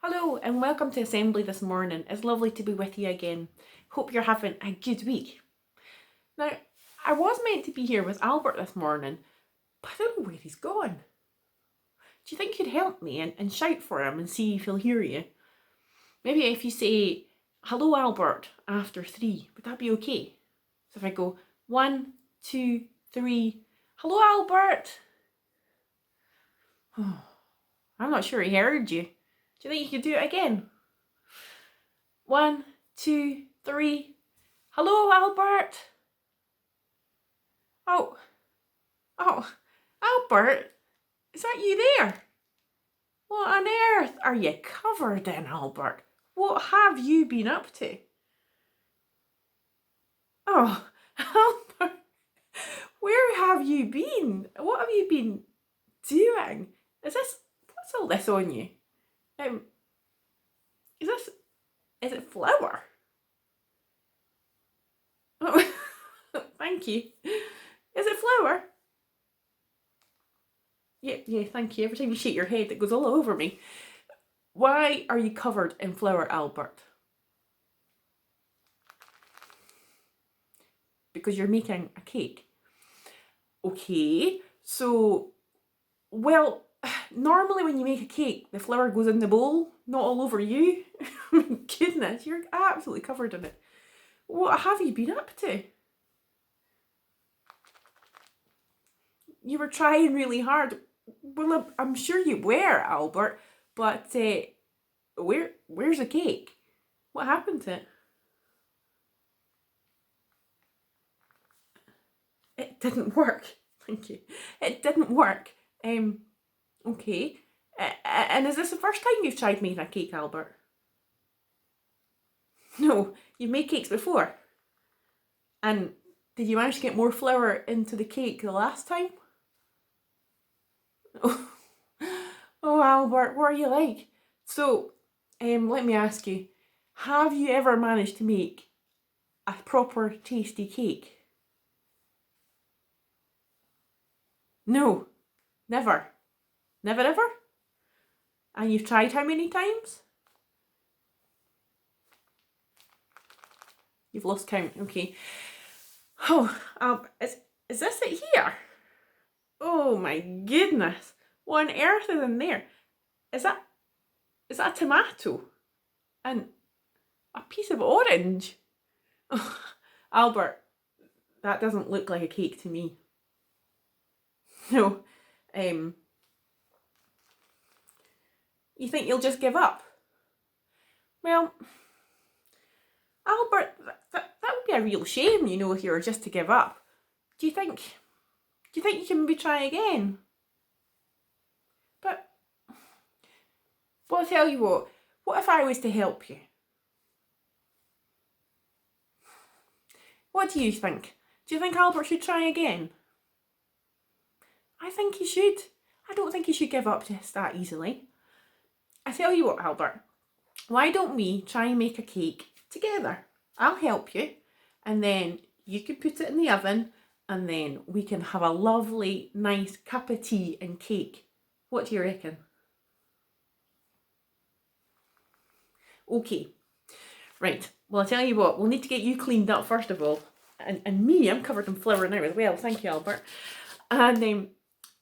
Hello and welcome to Assembly this morning. It's lovely to be with you again. Hope you're having a good week. Now, I was meant to be here with Albert this morning, but I don't know where he's gone. Do you think you'd help me and shout for him and see if he'll hear you? Maybe if you say, "Hello Albert," after 3, would that be okay? So if I go 1, 2, 3, "Hello Albert!" I'm not sure he heard you. Do you think you could do it again? 1, 2, 3. "Hello, Albert." Oh, Albert, is that you there? What on earth are you covered in, Albert? What have you been up to? Oh, Albert, where have you been? What have you been doing? What's all this on you? Is it flour? Oh, thank you. Is it flour? Yeah, thank you. Every time you shake your head, it goes all over me. Why are you covered in flour, Albert? Because you're making a cake. Okay, so, well, normally when you make a cake, the flour goes in the bowl, not all over you. Goodness, you're absolutely covered in it. What have you been up to? You were trying really hard. Well, I'm sure you were, Albert, but where's the cake? What happened to it? It didn't work. Thank you. It didn't work. Okay. And is this the first time you've tried making a cake, Albert? No, you've made cakes before. And did you manage to get more flour into the cake the last time? Oh, Albert, what are you like? So, let me ask you, have you ever managed to make a proper tasty cake? No, never. Never ever? And you've tried how many times? You've lost count, okay. Oh, is this it here? Oh my goodness. What on earth is in there? Is that a tomato? And a piece of orange? Oh, Albert, that doesn't look like a cake to me. No. You think you'll just give up? Well, Albert, that would be a real shame, if you were just to give up. Do you think you can maybe try again? But I'll tell you what if I was to help you? What do you think? Do you think Albert should try again? I think he should. I don't think he should give up just that easily. I tell you what, Albert, why don't we try and make a cake together? I'll help you, and then you can put it in the oven, and then we can have a lovely, nice cup of tea and cake. What do you reckon? Okay, right. Well, I'll tell you what, we'll need to get you cleaned up first of all. And me, I'm covered in flour now as well. Thank you, Albert. And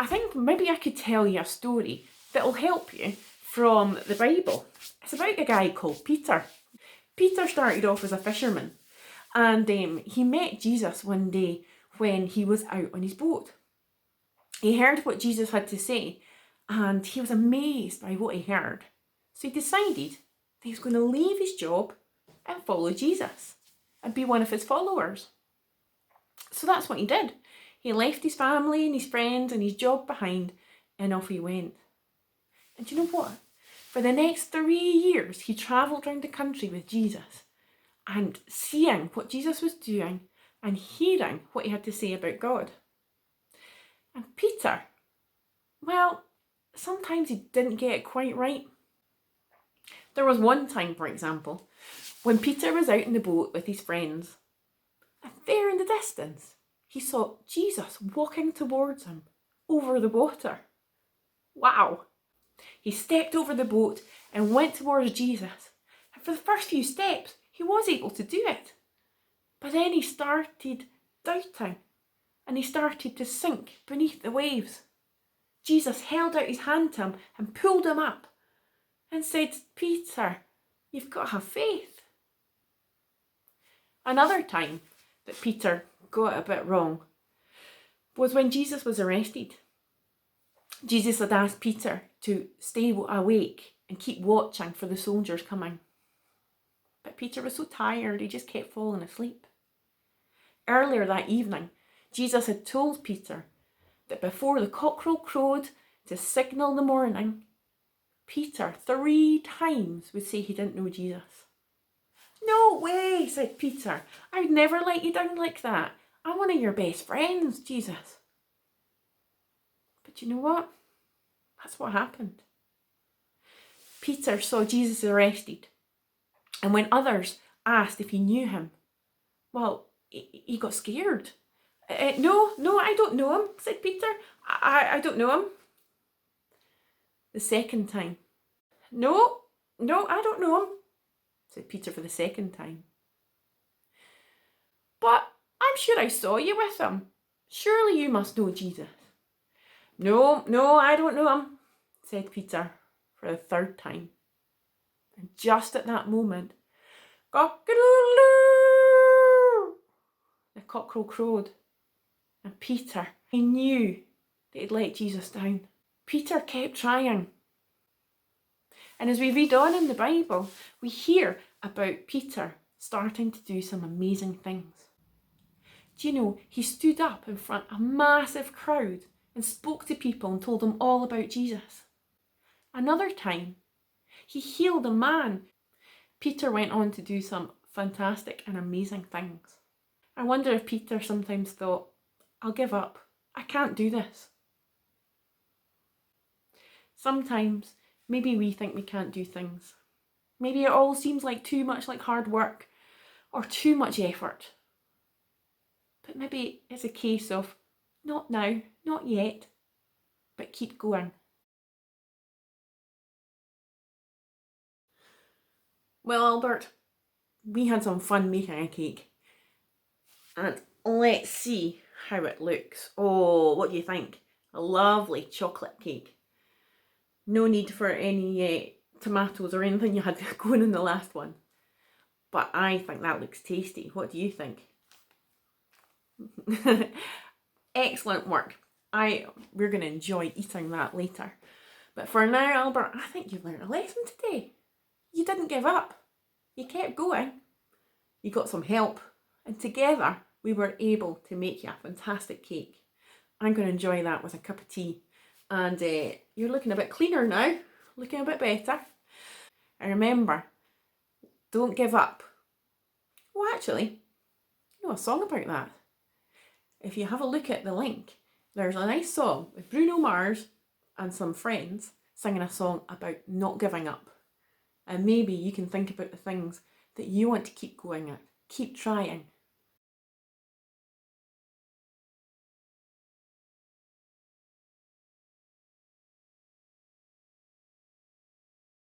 I think maybe I could tell you a story that'll help you from the Bible. It's about a guy called Peter. Peter started off as a fisherman, and he met Jesus one day when he was out on his boat. He heard what Jesus had to say, and he was amazed by what he heard. So he decided that he was going to leave his job and follow Jesus and be one of his followers. So that's what he did. He left his family and his friends and his job behind, and off he went. And you know what? For the next 3 years, he travelled around the country with Jesus and seeing what Jesus was doing and hearing what he had to say about God. And Peter, well, sometimes he didn't get it quite right. There was one time, for example, when Peter was out in the boat with his friends, and there in the distance, he saw Jesus walking towards him over the water. Wow. He stepped over the boat and went towards Jesus. And for the first few steps, he was able to do it. But then he started doubting, and he started to sink beneath the waves. Jesus held out his hand to him and pulled him up and said, Peter, you've got to have faith. Another time that Peter got it a bit wrong was when Jesus was arrested. Jesus had asked Peter to stay awake and keep watching for the soldiers coming. But Peter was so tired, he just kept falling asleep. Earlier that evening, Jesus had told Peter that before the cockerel crowed to signal the morning, Peter 3 times would say he didn't know Jesus. No way, said Peter. I'd never let you down like that. I'm one of your best friends, Jesus. But you know what? That's what happened. Peter saw Jesus arrested. And when others asked if he knew him, well, he got scared. No, I don't know him, said Peter. I don't know him. The second time. No, I don't know him, said Peter for the second time. But I'm sure I saw you with him. Surely you must know Jesus. No, I don't know him, said Peter for the third time. And just at that moment, cock-a-doodle-doo, the cockerel crowed. And Peter, he knew that he'd let Jesus down. Peter kept trying. And as we read on in the Bible, we hear about Peter starting to do some amazing things. Do you know, he stood up in front of a massive crowd and spoke to people and told them all about Jesus. Another time, he healed a man. Peter went on to do some fantastic and amazing things. I wonder if Peter sometimes thought, I'll give up. I can't do this. Sometimes, maybe we think we can't do things. Maybe it all seems like too much like hard work or too much effort. But maybe it's a case of not now, not yet, but keep going. Well, Albert, we had some fun making a cake. And let's see how it looks. Oh, what do you think? A lovely chocolate cake. No need for any tomatoes or anything you had going in the last one. But I think that looks tasty. What do you think? Excellent work. We're going to enjoy eating that later. But for now, Albert, I think you've learned a lesson today. You didn't give up. You kept going. You got some help. And together, we were able to make you a fantastic cake. I'm going to enjoy that with a cup of tea. And you're looking a bit cleaner now. Looking a bit better. And remember, don't give up. Well, actually, you know a song about that. If you have a look at the link, there's a nice song with Bruno Mars and some friends singing a song about not giving up. And maybe you can think about the things that you want to keep going at. Keep trying.